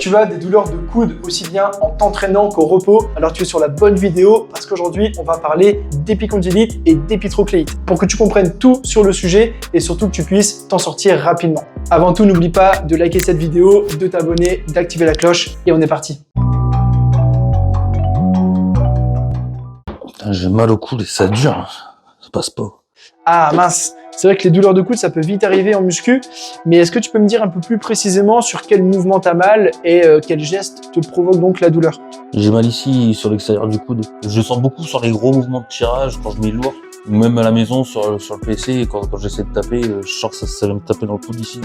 Tu as des douleurs de coude aussi bien en t'entraînant qu'au repos, alors tu es sur la bonne vidéo parce qu'aujourd'hui, on va parler d'épicondylite et d'épitrocléite pour que tu comprennes tout sur le sujet et surtout que tu puisses t'en sortir rapidement. Avant tout, n'oublie pas de liker cette vidéo, de t'abonner, d'activer la cloche et on est parti. J'ai mal au coude et ça dure, ça passe pas. Ah mince, c'est vrai que les douleurs de coude, ça peut vite arriver en muscu, mais est-ce que tu peux me dire un peu plus précisément sur quel mouvement tu as mal et quel geste te provoque donc la douleur? J'ai mal ici sur l'extérieur du coude. Je sens beaucoup sur les gros mouvements de tirage quand je mets lourd. Même à la maison sur le PC, quand j'essaie de taper, je sens que ça va me taper dans le coude ici.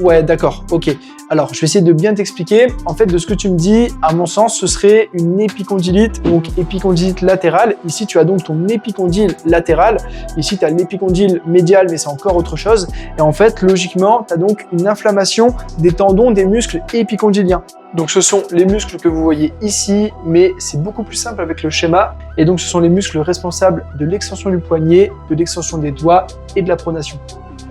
Ouais, d'accord, ok. Alors, je vais essayer de bien t'expliquer. En fait, de ce que tu me dis, à mon sens, ce serait une épicondylite, donc épicondylite latérale. Ici, tu as donc ton épicondyle latéral. Ici, tu as l'épicondyle médial, mais c'est encore autre chose. Et en fait, logiquement, tu as donc une inflammation des tendons des muscles épicondyliens. Donc, ce sont les muscles que vous voyez ici, mais c'est beaucoup plus simple avec le schéma. Et donc, ce sont les muscles responsables de l'extension du poignet, de l'extension des doigts et de la pronation.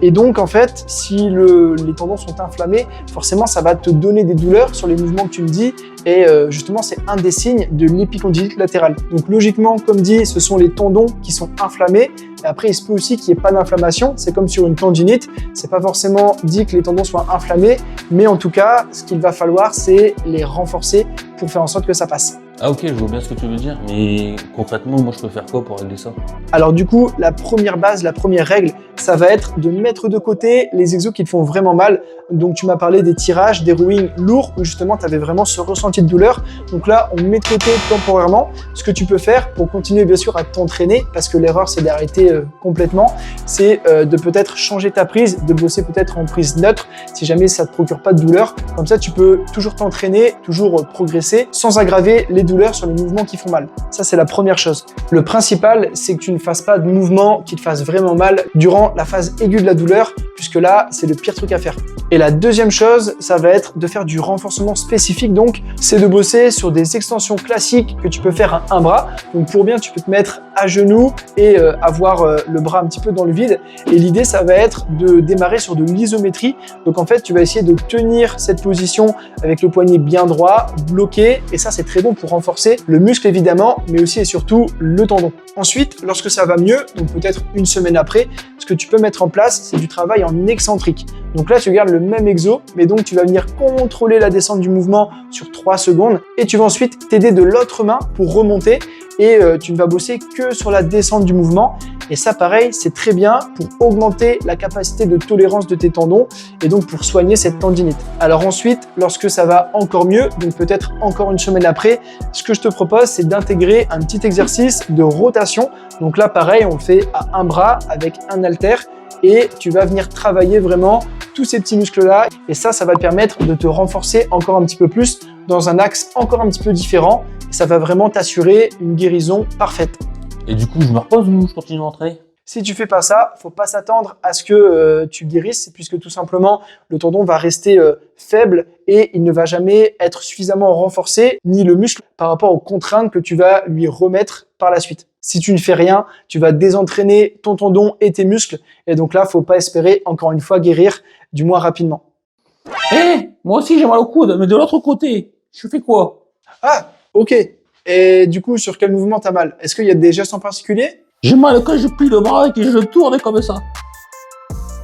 Et donc, en fait, si les tendons sont inflammés, forcément, ça va te donner des douleurs sur les mouvements que tu me dis. Et justement, c'est un des signes de l'épicondylite latérale. Donc, logiquement, comme dit, ce sont les tendons qui sont inflammés. Et après, il se peut aussi qu'il n'y ait pas d'inflammation. C'est comme sur une tendinite. C'est pas forcément dit que les tendons soient inflammés. Mais en tout cas, ce qu'il va falloir, c'est les renforcer pour faire en sorte que ça passe. Ah ok, je vois bien ce que tu veux dire, mais concrètement, moi je peux faire quoi pour régler ça? Alors du coup, la première base, la première règle, ça va être de mettre de côté les exos qui te font vraiment mal. Donc tu m'as parlé des tirages, des rowing lourds, où justement tu avais vraiment ce ressenti de douleur. Donc là, on met de côté temporairement. Ce que tu peux faire pour continuer bien sûr à t'entraîner, parce que l'erreur c'est d'arrêter complètement, c'est de peut-être changer ta prise, de bosser peut-être en prise neutre, si jamais ça ne te procure pas de douleur. Comme ça, tu peux toujours t'entraîner, toujours progresser, sans aggraver les douleurs sur les mouvements qui font mal. Ça, c'est la première chose. Le principal, c'est que tu ne fasses pas de mouvements qui te fassent vraiment mal durant la phase aiguë de la douleur, puisque là, c'est le pire truc à faire. Et la deuxième chose, ça va être de faire du renforcement spécifique, donc c'est de bosser sur des extensions classiques que tu peux faire à un bras. Donc pour bien, tu peux te mettre à genoux et avoir le bras un petit peu dans le vide. Et l'idée, ça va être de démarrer sur de l'isométrie. Donc en fait, tu vas essayer de tenir cette position avec le poignet bien droit, bloqué. Et ça, c'est très bon pour renforcer le muscle évidemment, mais aussi et surtout le tendon. Ensuite, lorsque ça va mieux, donc peut-être une semaine après, ce que tu peux mettre en place, c'est du travail en excentrique. Donc là, tu gardes le même exo, mais donc tu vas venir contrôler la descente du mouvement sur 3 secondes et tu vas ensuite t'aider de l'autre main pour remonter et tu ne vas bosser que sur la descente du mouvement. Et ça, pareil, c'est très bien pour augmenter la capacité de tolérance de tes tendons et donc pour soigner cette tendinite. Alors ensuite, lorsque ça va encore mieux, donc peut-être encore une semaine après, ce que je te propose, c'est d'intégrer un petit exercice de rotation. Donc là, pareil, on le fait à un bras avec un haltère et tu vas venir travailler vraiment tous ces petits muscles-là. Et ça va te permettre de te renforcer encore un petit peu plus dans un axe encore un petit peu différent. Et ça va vraiment t'assurer une guérison parfaite. Et du coup, je me repose ou je continue d'entrer? Si tu fais pas ça, faut pas s'attendre à ce que tu guérisses, puisque tout simplement, le tendon va rester faible et il ne va jamais être suffisamment renforcé, ni le muscle, par rapport aux contraintes que tu vas lui remettre par la suite. Si tu ne fais rien, tu vas désentraîner ton tendon et tes muscles. Et donc là, faut pas espérer, encore une fois, guérir, du moins rapidement. Moi aussi j'ai mal au coude, mais de l'autre côté, je fais quoi? Ah, ok. Et du coup, sur quel mouvement t'as mal? Est-ce qu'il y a des gestes en particulier? J'ai mal quand je plie le bras et que je tourne comme ça.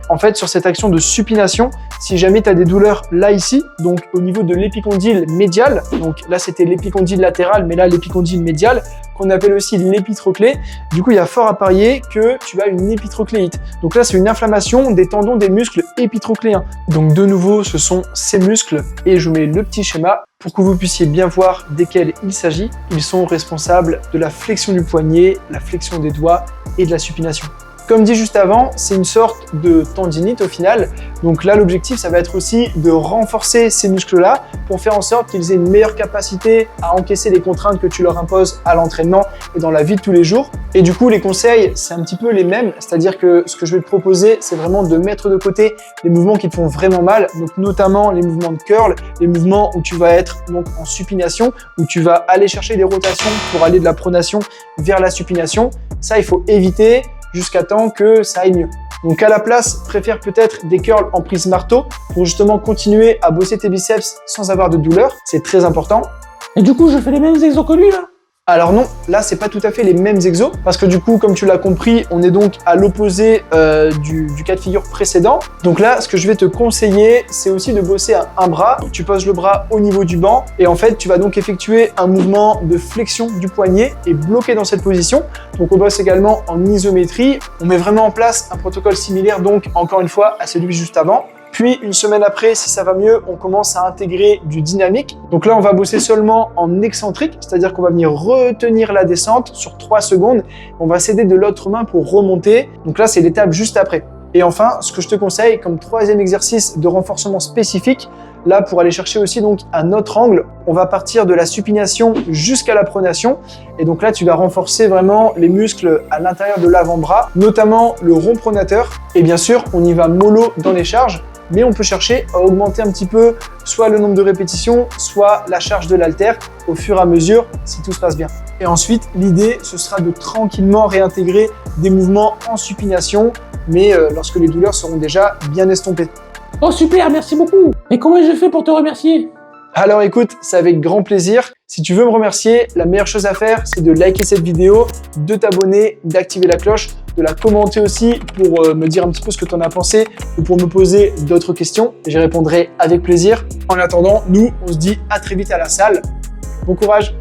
En fait, sur cette action de supination, si jamais tu as des douleurs là ici, donc au niveau de l'épicondyle médial, donc là c'était l'épicondyle latéral, mais là l'épicondyle médial, qu'on appelle aussi l'épitroclé, du coup il y a fort à parier que tu as une épitrocléite. Donc là c'est une inflammation des tendons des muscles épitrocléens. Donc de nouveau ce sont ces muscles et je mets le petit schéma pour que vous puissiez bien voir desquels il s'agit. Ils sont responsables de la flexion du poignet, la flexion des doigts et de la supination. Comme dit juste avant, c'est une sorte de tendinite au final. Donc là, l'objectif, ça va être aussi de renforcer ces muscles-là pour faire en sorte qu'ils aient une meilleure capacité à encaisser les contraintes que tu leur imposes à l'entraînement et dans la vie de tous les jours. Et du coup, les conseils, c'est un petit peu les mêmes. C'est-à-dire que ce que je vais te proposer, c'est vraiment de mettre de côté les mouvements qui te font vraiment mal. Donc notamment les mouvements de curl, les mouvements où tu vas être donc en supination, où tu vas aller chercher des rotations pour aller de la pronation vers la supination. Ça, il faut éviter jusqu'à temps que ça aille mieux. Donc à la place, préfère peut-être des curls en prise marteau pour justement continuer à bosser tes biceps sans avoir de douleur. C'est très important. Et du coup, je fais les mêmes exos que lui, là? Alors non, là c'est pas tout à fait les mêmes exos parce que du coup, comme tu l'as compris, on est donc à l'opposé du cas de figure précédent. Donc là, ce que je vais te conseiller, c'est aussi de bosser à un bras. Tu poses le bras au niveau du banc et en fait, tu vas donc effectuer un mouvement de flexion du poignet et bloquer dans cette position. Donc on bosse également en isométrie. On met vraiment en place un protocole similaire donc encore une fois à celui juste avant. Puis, une semaine après, si ça va mieux, on commence à intégrer du dynamique. Donc là, on va bosser seulement en excentrique, c'est-à-dire qu'on va venir retenir la descente sur 3 secondes. On va s'aider de l'autre main pour remonter. Donc là, c'est l'étape juste après. Et enfin, ce que je te conseille comme troisième exercice de renforcement spécifique, là, pour aller chercher aussi donc un autre angle, on va partir de la supination jusqu'à la pronation. Et donc là, tu vas renforcer vraiment les muscles à l'intérieur de l'avant-bras, notamment le rond pronateur. Et bien sûr, on y va mollo dans les charges. Mais on peut chercher à augmenter un petit peu soit le nombre de répétitions, soit la charge de l'haltère au fur et à mesure si tout se passe bien. Et ensuite, l'idée, ce sera de tranquillement réintégrer des mouvements en supination, mais lorsque les douleurs seront déjà bien estompées. Oh super, merci beaucoup. Et comment je fais pour te remercier? Alors écoute, c'est avec grand plaisir. Si tu veux me remercier, la meilleure chose à faire, c'est de liker cette vidéo, de t'abonner, d'activer la cloche, de la commenter aussi pour me dire un petit peu ce que tu en as pensé ou pour me poser d'autres questions. J'y répondrai avec plaisir. En attendant, nous, on se dit à très vite à la salle. Bon courage!